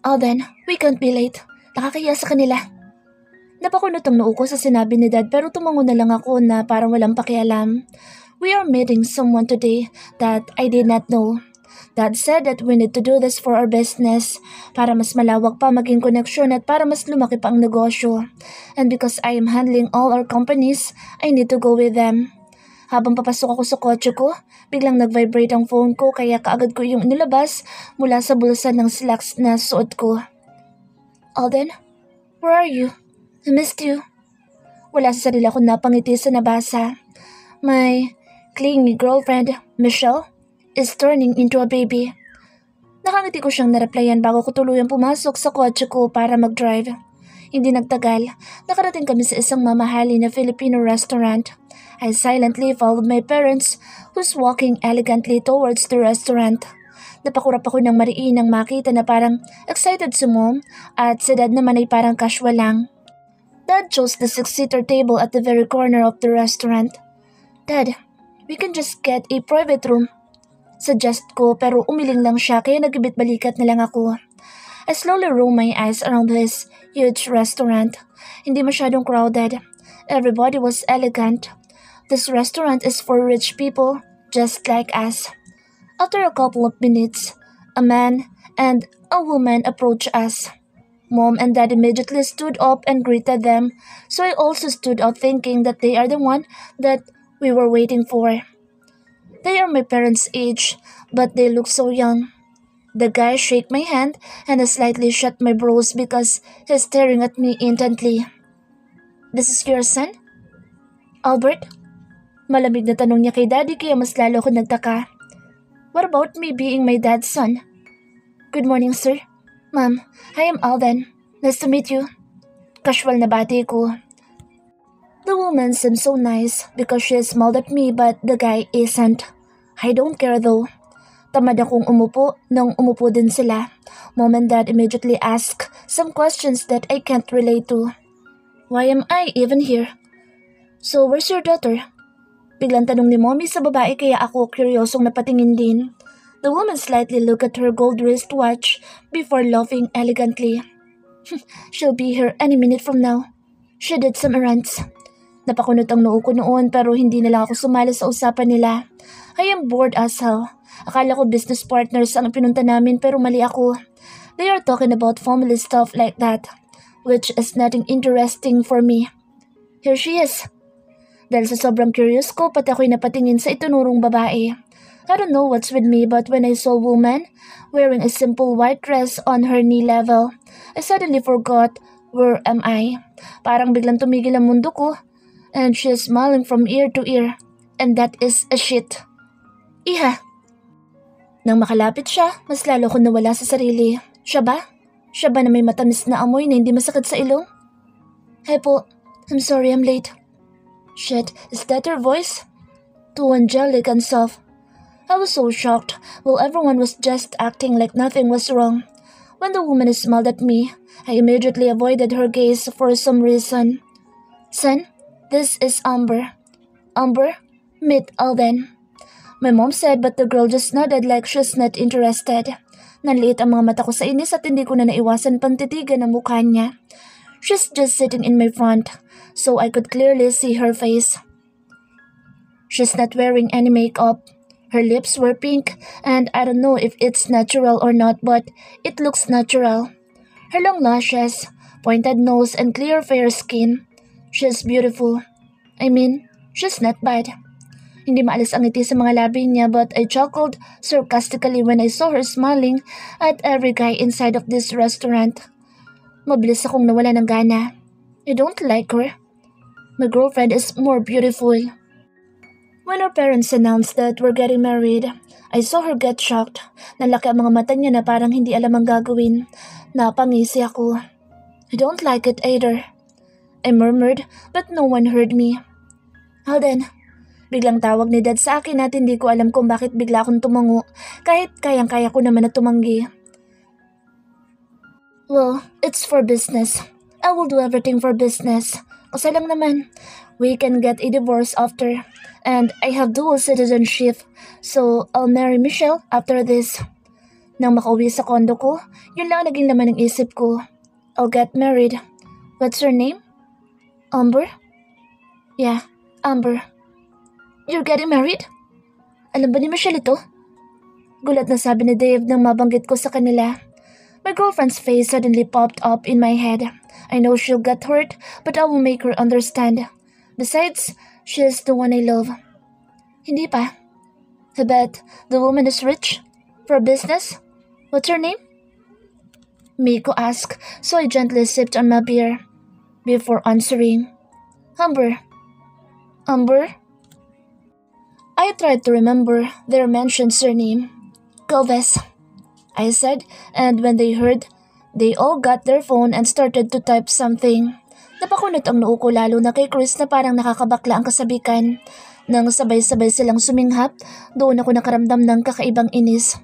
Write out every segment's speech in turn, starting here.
Alden, we can't be late. Nakakahiya sa kanila. Napakunot ang noo ko sa sinabi ni Dad pero tumango na lang ako na parang walang pakialam. We are meeting someone today that I did not know. Dad said that we need to do this for our business para mas malawak pa maging koneksyon at para mas lumaki pa ang negosyo. And because I am handling all our companies, I need to go with them. Habang papasok ako sa kotse ko, biglang nag-vibrate ang phone ko kaya kaagad ko yung nilabas mula sa bulsa ng slacks na suot ko. Alden, where are you? I missed you. Wala sa sarili ko napangiti sa nabasa. My clingy girlfriend, Michelle, is turning into a baby. Nakangiti ko siyang nareplyan bago ko tuluyang pumasok sa kotse ko para mag-drive. Hindi nagtagal, nakarating kami sa isang mamahali na Filipino restaurant. I silently followed my parents who's walking elegantly towards the restaurant. Napakurap ako ng mariinang makita na parang excited si Mom at si Dad naman ay parang casual lang. Dad chose the 6-seater table at the very corner of the restaurant. Dad, we can just get a private room. Suggest ko pero umiling lang siya kaya nagibit-balikat na lang ako. I slowly rolled my eyes around this huge restaurant. Hindi masyadong crowded. Everybody was elegant. This restaurant is for rich people, just like us. After a couple of minutes, a man and a woman approached us. Mom and Dad immediately stood up and greeted them, so I also stood up thinking that they are the one that we were waiting for. They are my parents' age, but they look so young. The guy shook my hand and I slightly shut my brows because he's staring at me intently. This is your son? Albert? Malamig na tanong niya kay Daddy kaya mas lalo ako nagtaka. What about me being my dad's son? Good morning, sir. Ma'am, I am Alden. Nice to meet you. Casual na bati ko. The woman seemed so nice because she smiled at me but the guy isn't. I don't care though. Tamad akong umupo nang umupo din sila. Mom and Dad immediately asked some questions that I can't relate to. Why am I even here? So where's your daughter? Biglang tanong ni Mommy sa babae kaya ako kuryosong napatingin din. The woman slightly looked at her gold wristwatch before laughing elegantly. She'll be here any minute from now. She did some errands. Napakunot ang noo ko noon pero hindi na lang ako sumali sa usapan nila. I am bored as hell. Akala ko business partners ang pinunta namin pero mali ako. They are talking about family stuff like that, which is nothing interesting for me. Here she is. Dahil sa sobrang curious ko, pati ako'y napatingin sa itunurong babae. I don't know what's with me but when I saw a woman wearing a simple white dress on her knee level, I suddenly forgot where am I. Parang biglang tumigil ang mundo ko. And she is smiling from ear to ear. And that is a shit. Iha. Nang makalapit siya, mas lalo ko nawala sa sarili. Siya ba? Siya ba na may matamis na amoy na hindi masakit sa ilong? Hey po, I'm sorry I'm late. Shit, is that her voice? Too angelic and soft. I was so shocked while everyone was just acting like nothing was wrong. When the woman smiled at me, I immediately avoided her gaze for some reason. Son, this is Amber. Amber, meet Alden. My mom said but the girl just nodded like she's not interested. Nanliit ang mga mata ko sa inis at hindi ko na naiwasan pang titigan ang mukha niya. She's just sitting in my front, so I could clearly see her face. She's not wearing any makeup. Her lips were pink, and I don't know if it's natural or not, but it looks natural. Her long lashes, pointed nose, and clear fair skin. She's beautiful. I mean, she's not bad. Hindi maalis ang ngiti sa mga labi niya, but I chuckled sarcastically when I saw her smiling at every guy inside of this restaurant. Mabilis akong nawala ng gana. I don't like her. My girlfriend is more beautiful. When her parents announced that we're getting married, I saw her get shocked. Nalaki ang mga mata niya na parang hindi alam ang gagawin. Napangisi ako. I don't like it either. I murmured, but no one heard me. Alden, biglang tawag ni Dad sa akin at hindi ko alam kung bakit bigla akong tumango kahit kayang-kaya ko naman na tumanggi. Well, it's for business. I will do everything for business. Kasi lang naman, we can get a divorce after. And I have dual citizenship, so I'll marry Michelle after this. Nang makauwi sa kondo ko, yun lang ang naging laman ng isip ko. I'll get married. What's your name? Amber? Yeah, Amber. You're getting married? Alam ba ni Michelle ito? Gulat na sabi ni Dave nang mabanggit ko sa kanila. My girlfriend's face suddenly popped up in my head. I know she'll get hurt, but I will make her understand. Besides, she is the one I love. Hindi pa. I bet the woman is rich. For business? What's her name? Miko asked, so I gently sipped on my beer before answering. Amber. Amber? I tried to remember their mentioned surname. Galvez, I said, and when they heard, they all got their phone and started to type something. Napakunot ang noo ko lalo na kay Chris na parang nakakabakla ang kasabikan. Nang sabay-sabay silang suminghap, doon ako nakaramdam ng kakaibang inis.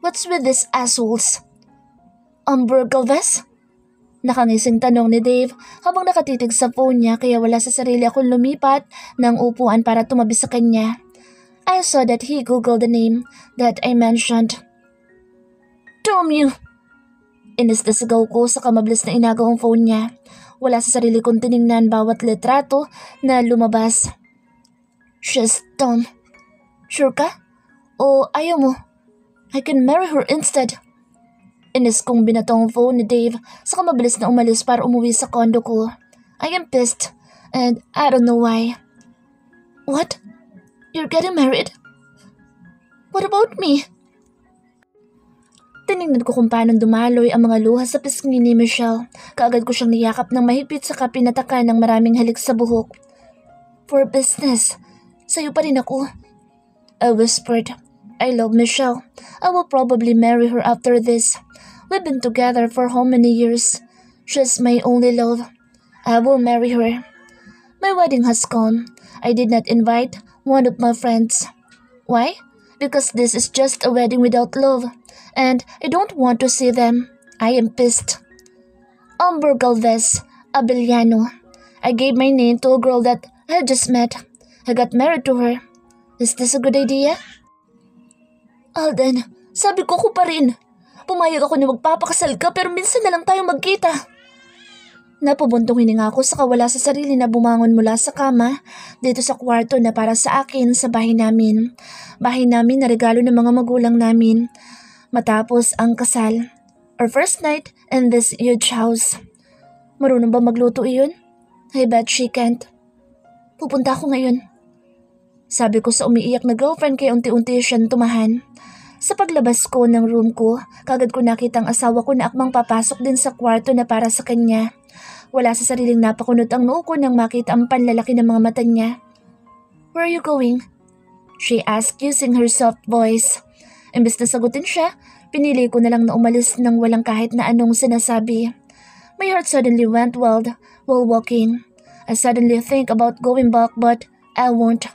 What's with these assholes? Amber Galvez? Nakangising tanong ni Dave habang nakatitig sa phone niya kaya wala sa sarili akong lumipat ng upuan para tumabi sa kanya. I saw that he googled the name that I mentioned. Damn you! Inis na sigaw ko sa kamabilis na inagaw ang phone niya. Wala sa sarili kong tiningnan bawat litrato na lumabas. She's dumb. Sure ka? O ayaw mo? I can marry her instead. Inis kong binatong phone ni Dave sa kamabilis na umalis para umuwi sa kondo ko. I am pissed and I don't know why. What? You're getting married? What about me? Tinignan ko kung paano dumaloy ang mga luha sa pisngi ni Michelle. Kaagad ko siyang niyakap ng mahigpit sa kapinatakan ng maraming halik sa buhok. For business, sa'yo pa rin ako. I whispered. I love Michelle. I will probably marry her after this. We've been together for how many years? She's my only love. I will marry her. My wedding has come. I did not invite one of my friends. Why? Because this is just a wedding without love, and I don't want to see them. I am pissed. Amber Galvez, Abellano. I gave my name to a girl that I had just met. I got married to her. Is this a good idea? Alden, sabi ko pa rin. Pumayag ako na magpapakasal ka pero minsan na lang tayo magkita. Napabuntong hininga ako sa kawala sa sarili na bumangon mula sa kama dito sa kwarto na para sa akin sa bahay namin. Bahay namin na regalo ng mga magulang namin. Matapos ang kasal. Our first night in this huge house. Marunong ba magluto iyon? I bet she can't. Pupunta ako ngayon. Sabi ko sa umiiyak na girlfriend kaya unti-unti siyang tumahan. Sa paglabas ko ng room ko, kagad ko nakita ang asawa ko na akmang papasok din sa kwarto na para sa kanya. Wala sa sariling napakunot ang noo ko nang makita ang panlalaki ng mga mata niya. Where are you going? She asked using her soft voice. Imbes na sagutin siya, pinili ko na lang na umalis nang walang kahit na anong sinasabi. My heart suddenly went wild while walking. I suddenly think about going back but I won't.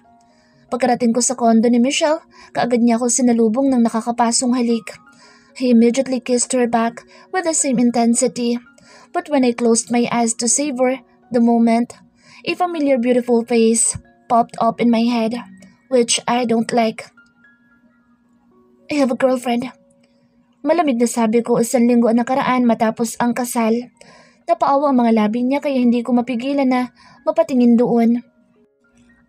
Pagkarating ko sa kondo ni Michelle, kaagad niya ako sinalubong ng nakakapasong halik. He immediately kissed her back with the same intensity. But when I closed my eyes to savor the moment, a familiar beautiful face popped up in my head, which I don't like. I have a girlfriend. Malamig na sabi ko 1 linggo ang nakaraan matapos ang kasal. Napaawa ang mga labi niya kaya hindi ko mapigilan na mapatingin doon.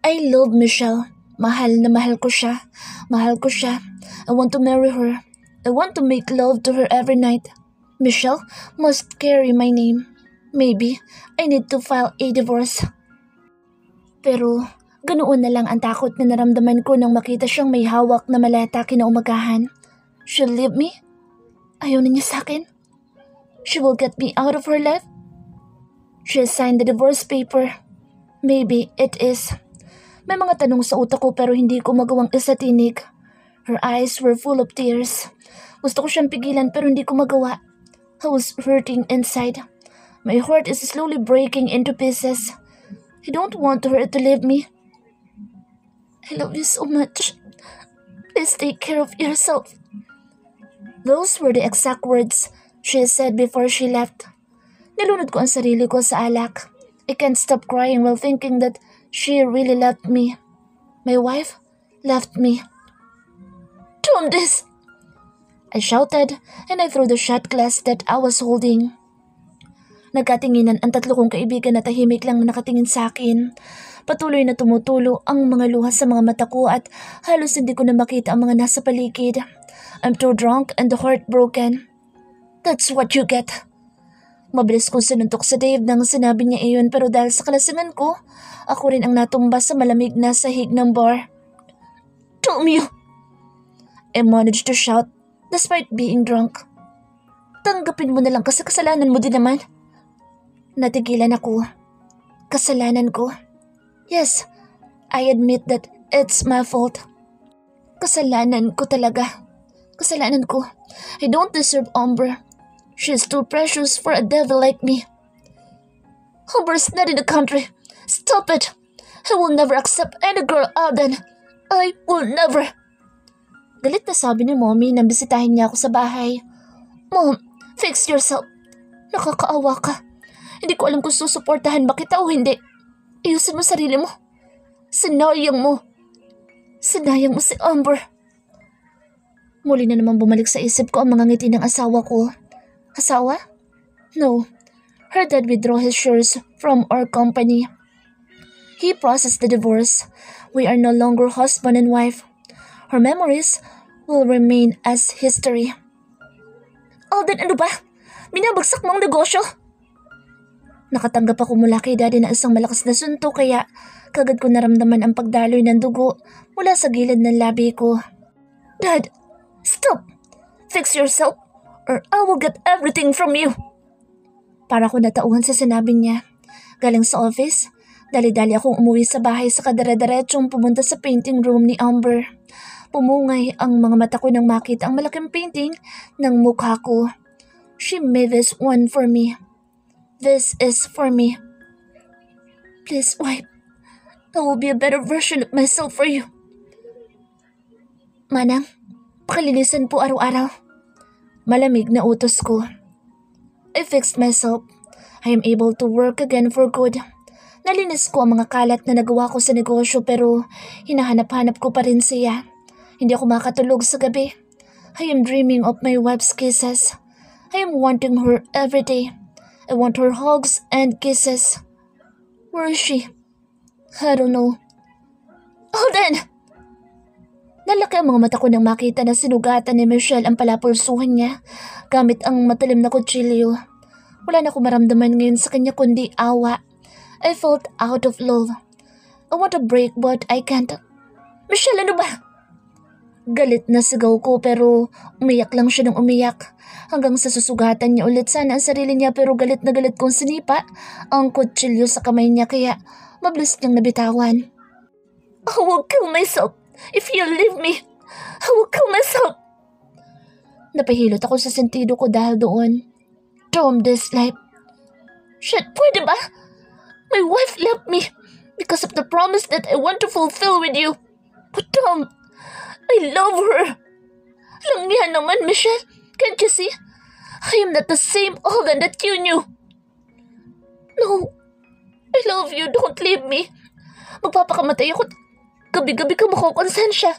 I love Michelle. Mahal na mahal ko siya. Mahal ko siya. I want to marry her. I want to make love to her every night. Michelle must carry my name. Maybe I need to file a divorce. Pero ganoon na lang ang takot na naramdaman ko nang makita siyang may hawak na maleta kinaumagahan. She'll leave me? Ayaw na niya sa akin? She will get me out of her life? She signed the divorce paper. Maybe it is. May mga tanong sa utak ko pero hindi ko magawang isatinig. Her eyes were full of tears. Gusto ko siyang pigilan pero hindi ko magawa. I was hurting inside. My heart is slowly breaking into pieces. I don't want her to leave me. I love you so much. Please take care of yourself. Those were the exact words she said before she left. Nilunod ko ang sarili ko sa alak. I can't stop crying while thinking that she really left me. My wife left me. Damn this! I shouted, and I threw the shot glass that I was holding. Nagkatinginan ang tatlo kong kaibigan na tahimik lang na nakatingin sa akin. Patuloy na tumutulo ang mga luha sa mga mata ko at halos hindi ko na makita ang mga nasa paligid. I'm too drunk and heartbroken. That's what you get. Mabilis kong sinuntok sa Dave nang sinabi niya iyon, pero dahil sa kalasingan ko, ako rin ang natumba sa malamig na sahig ng bar. Damn you! I managed to shout despite being drunk. Tanggapin mo na lang kasi kasalanan mo din naman. Natigilan ako. Kasalanan ko. Yes, I admit that it's my fault. Kasalanan ko talaga. Kasalanan ko. I don't deserve Amber. She's too precious for a devil like me. Amber's not in the country. Stop it. I will never accept any girl, Alden. I will never. Galit na sabi ni Mommy nang bisitahin niya ako sa bahay. Mom, fix yourself. Nakakaawa ka. Hindi ko alam kung susuportahan ba kita o hindi. Ayusin mo sarili mo. Sinayang mo. Sinayang mo si Amber. Muli na naman bumalik sa isip ko ang mga ngiti ng asawa ko. Asawa? No. Her dad withdrew his shares from our company. He processed the divorce. We are no longer husband and wife. Her memories will remain as history. Alden, ano ba? Binabagsak mo ang negosyo? Nakatanggap ako mula kay daddy na isang malakas na sunto kaya kagad ko naramdaman ang pagdaloy ng dugo mula sa gilid ng labi ko. Dad, stop! Fix yourself or I will get everything from you. Para ko natauhan sa sinabi niya. Galing sa office, dali-dali akong umuwi sa bahay sa kadare-diretsong pumunta sa painting room ni Amber. Pumungay ang mga mata ko nang makita ang malaking painting ng mukha ko. She made this one for me. This is for me. Please wipe. I will be a better version of myself for you. Manang, pakilinisan po araw-araw. Malamig na utos ko. I fixed myself. I am able to work again for good. Nalinis ko ang mga kalat na nagawa ko sa negosyo pero hinahanap-hanap ko pa rin siya. Hindi ako makatulog sa gabi. I am dreaming of my wife's kisses. I am wanting her every day. I want her hugs and kisses. Where is she? I don't know. Alden! Nalaki ang mga mata ko nang makita na sinugatan ni Michelle ang palapulsuhan niya gamit ang matalim na kutsilyo. Wala na akong maramdaman ngayon sa kanya kundi awa. I felt out of love. I want to break but I can't. Michelle, ano ba? Galit na sigaw ko pero umiyak lang siya ng umiyak. Hanggang sa susugatan niya ulit sana ang sarili niya pero galit na galit kong sinipa ang kutsilyo sa kamay niya kaya mabilis niyang nabitawan. I will kill myself if you leave me. I will kill myself. Napahilot ako sa sentido ko dahil doon. Damn this life. Shit, pwede ba? My wife left me because of the promise that I want to fulfill with you. But damn, I love her. Lang yan naman, Michelle. Can't you see? I am not the same Alden that you knew. No. I love you. Don't leave me. Magpapakamatay ako. Gabi-gabi ka makukonsensya.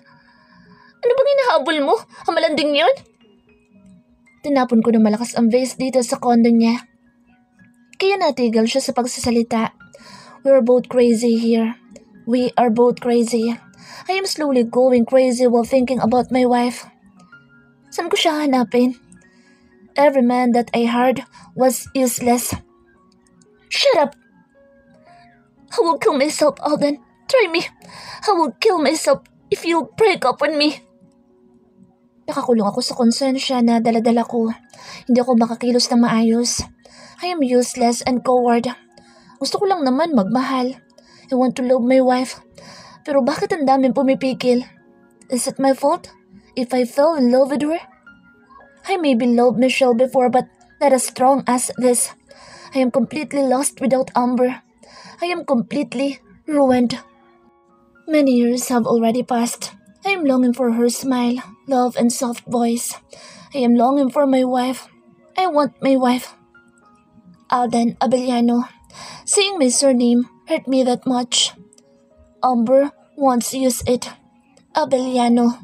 Ano bang hinahabol mo? Ang malanding yun? Tinapon ko na malakas ang vase dito sa condo niya. Kaya natigil siya sa pagsasalita. We're both crazy here. We are both crazy. I am slowly going crazy while thinking about my wife. Saan ko siya hanapin? Every man that I heard was useless. Shut up! I will kill myself, Alden. Try me. I will kill myself if you break up with me. Nakakulong ako sa konsensya na daladala ko. Hindi ako makakilos ng maayos. I am useless and coward. Gusto ko lang naman magmahal. I want to love my wife. Pero bakit ang daming pumipikil? Is it my fault if I fell in love with her? I maybe loved Michelle before but not as strong as this. I am completely lost without Amber. I am completely ruined. Many years have already passed. I am longing for her smile, love, and soft voice. I am longing for my wife. I want my wife. Alden Abellano. Seeing my surname hurt me that much. Amber once used it. Abellano.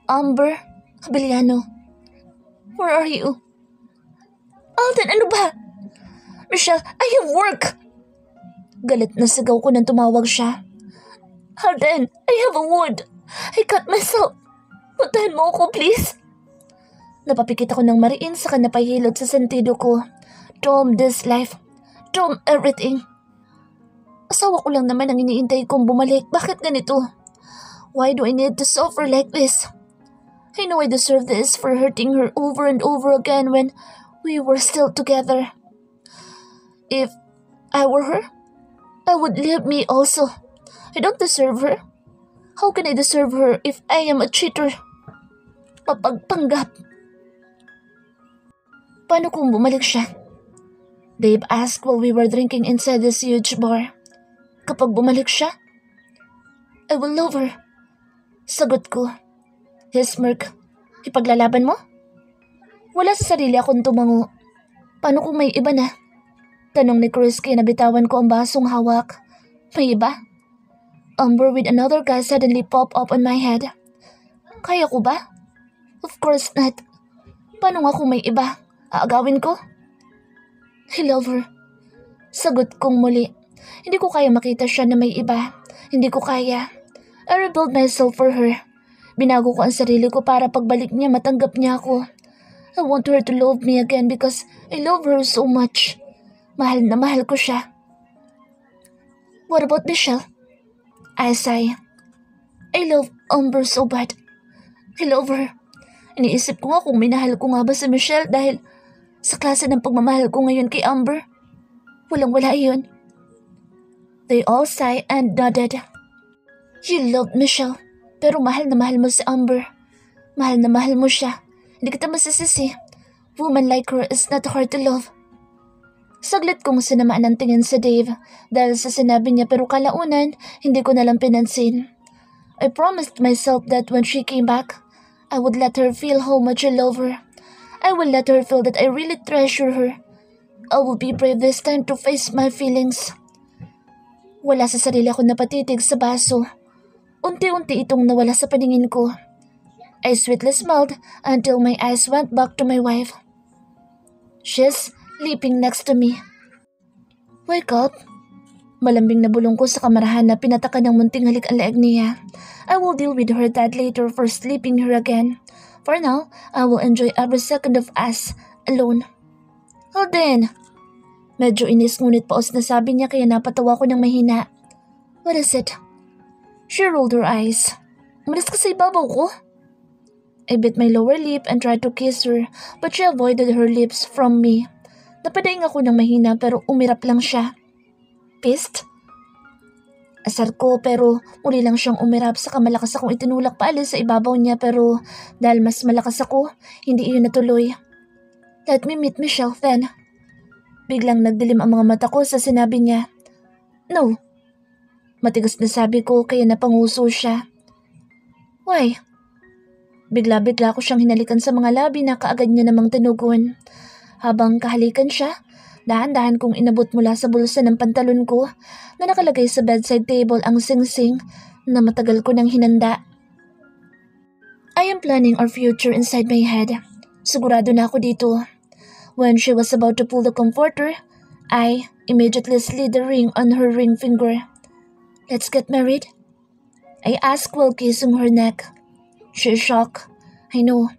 Amber Abellano. Where are you? Alden, ano ba? Michelle, I have work! Galit na sigaw ko nang tumawag siya. Alden, I have a wound. I cut myself. Puntahan mo ako, please. Napapikit ako ng mariin sa kanapahilot sa sentido ko. Tom, this life. Tom, everything. Asawa ko lang naman ang iniintay kong bumalik. Bakit ganito? Why do I need to suffer like this? I know I deserve this for hurting her over and over again when we were still together. If I were her, I would leave me also. I don't deserve her. How can I deserve her if I am a cheater? Papagpanggap. Paano kung bumalik siya? Dave asked while we were drinking inside this huge bar. Kapag bumalik siya, I will love her. Sagot ko. He smirked. Ipaglalaban mo? Wala sa sarili akong tumango. Paano kung may iba na? Tanong ni Chris kaya nabitawan ko ang basong hawak. May iba? Amber with another guy suddenly popped up on my head. Kaya ko ba? Of course not. Paano nga kung may iba? Aagawin ko? I love her. Sagot kong muli. Hindi ko kaya makita siya na may iba. Hindi ko kaya. I rebuilt myself for her. Binago ko ang sarili ko para pagbalik niya matanggap niya ako. I want her to love me again because I love her so much. Mahal na mahal ko siya. What about Michelle? I sigh. I love Amber so bad. I love her. Iniisip ko nga kung minahal ko nga ba si Michelle dahil sa klase ng pagmamahal ko ngayon kay Amber. Walang-wala yun. They all sigh and nodded. You love Michelle, pero mahal na mahal mo si Amber. Mahal na mahal mo siya. Hindi kita masisisi. Woman like her is not hard to love. Saglit kong sinamaan ang tingin sa Dave dahil sa sinabi niya pero kalaunan hindi ko nalang pinansin. I promised myself that when she came back, I would let her feel how much I love her. I will let her feel that I really treasure her. I will be brave this time to face my feelings. Wala sa sarili ako napatitig sa baso. Unti-unti itong nawala sa paningin ko. I sweetly smiled until my eyes went back to my wife. She's sleeping next to me. Wake up. Malambing na bulong ko sa kamarahan na pinatakan ng munting halik ang leeg niya. I will deal with her dad later for sleeping her again. For now, I will enjoy every second of us alone. Alden! Medyo inis ngunit paos na sabi niya kaya napatawa ko ng mahina. What is it? She rolled her eyes. Umalis ka sa ibabaw ko? I bit my lower lip and tried to kiss her but she avoided her lips from me. Napadaing ako ng mahina pero umirap lang siya. Pissed? Asar ko pero muli lang siyang umirap saka malakas akong itinulak paalis sa ibabaw niya pero dahil mas malakas ako, hindi iyon natuloy. Let me meet Michelle then. Biglang nagdilim ang mga mata ko sa sinabi niya. No. Matigas na sabi ko kaya napanguso siya. Why? Bigla-bigla ko siyang hinalikan sa mga labi na kaagad niya namang tinugon. Habang kahalikan siya, dahan-dahan kong inabot mula sa bulsa ng pantalon ko na nakalagay sa bedside table ang sing-sing na matagal ko nang hinanda. I am planning our future inside my head. Sigurado na ako dito. When she was about to pull the comforter, I immediately slid the ring on her ring finger. Let's get married? I asked while kissing her neck. She's shocked. I know,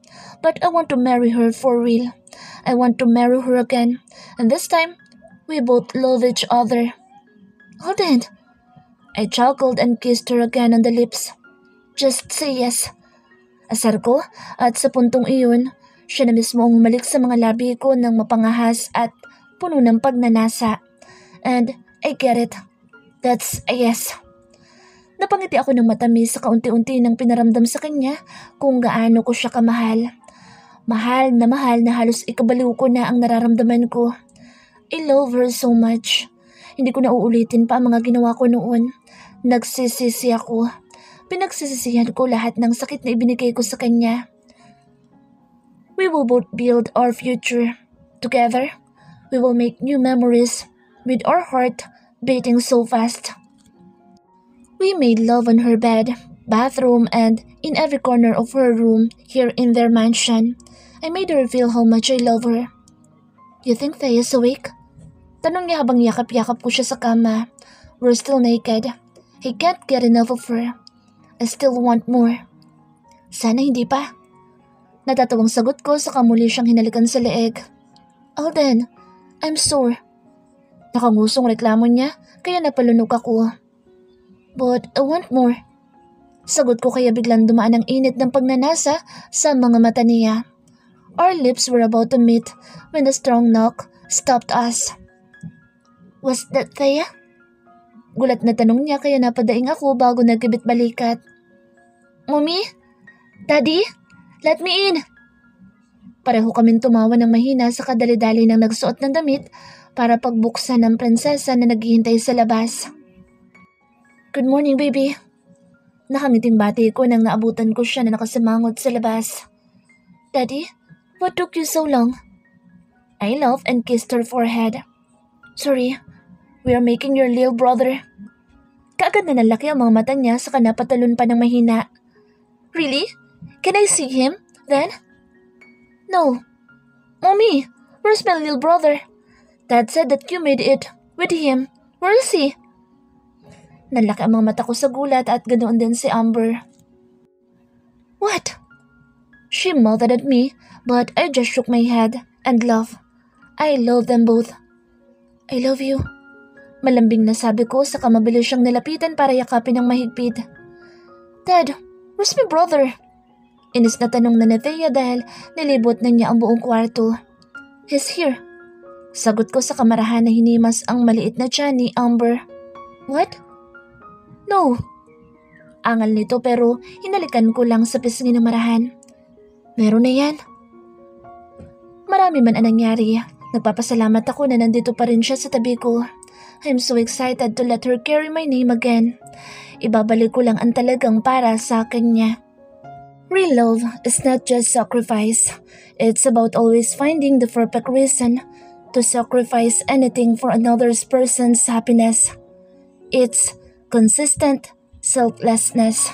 but I want to marry her for real. I want to marry her again, and this time, we both love each other. Alden! I chuckled and kissed her again on the lips. Just say yes. Asar ko at sa puntong iyon, siya na mismo ang humalik sa mga labi ko ng mapangahas at puno ng pagnanasa. And I get it. That's a yes. Napangiti ako ng matamis sa kaunti-unti nang pinaramdam sa kanya kung gaano ko siya kamahal. Mahal na halos ikabaliw ko na ang nararamdaman ko. I love her so much. Hindi ko na uulitin pa ang mga ginawa ko noon. Nagsisisi ako. Pinagsisisihan ko lahat ng sakit na ibinigay ko sa kanya. We will both build our future. Together, we will make new memories with our heart beating so fast. We made love on her bed, bathroom, and in every corner of her room here in their mansion. I made her feel how much I love her. You think Thea is awake? Tanong niya habang yakap-yakap ko siya sa kama. We're still naked. He can't get enough of her. I still want more. Sana hindi pa. Natatawang sagot ko sa muli siyang hinalikan sa leeg. Alden, I'm sore. Nakangusong reklamo niya kaya napalunok ako. But I want more. Sagot ko kaya biglang dumaan ang init ng pagnanasa sa mga mata niya. Our lips were about to meet when a strong knock stopped us. Was that Thea? Gulat na tanong niya kaya napadaing ako bago nagkibit balikat. Mommy? Daddy? Let me in! Pareho kaming tumawa ng mahina sa kadali-dali ng nagsuot ng damit para pagbuksan ng prinsesa na naghihintay sa labas. Good morning, baby. Nakangiting bati ko nang naabutan ko siya na nakasimangot sa labas. Daddy, what took you so long? I laughed and kissed her forehead. Sorry, we are making your little brother. Kaagad na nalaki ang mga mata niya sa kanapatalon pa ng mahina. Really? Can I see him, then? No. Mommy, where's my little brother? Dad said that you made it with him. Where is he? Nalaki ang mga mata ko sa gulat at ganoon din si Amber. What? She mouthed at me, but I just shook my head and laughed. I love them both. I love you. Malambing na sabi ko sa mabilis siyang nilapitan para yakapin ng mahigpit. Dad, where's my brother? Inis na tanong na ni Thea dahil nilibot na niya ang buong kwarto. He's here. Sagot ko sa kamarahan na hinimas ang maliit na tiyan ni Amber. What? No. Angal nito pero hinalikan ko lang sa pisngi ng marahan. Meron na yan. Marami man ang nangyari. Nagpapasalamat ako na nandito pa rin siya sa tabi ko. I'm so excited to let her carry my name again. Ibabalik ko lang ang talagang para sa kanya. Real love is not just sacrifice. It's about always finding the perfect reason to sacrifice anything for another person's happiness. It's consistent selflessness.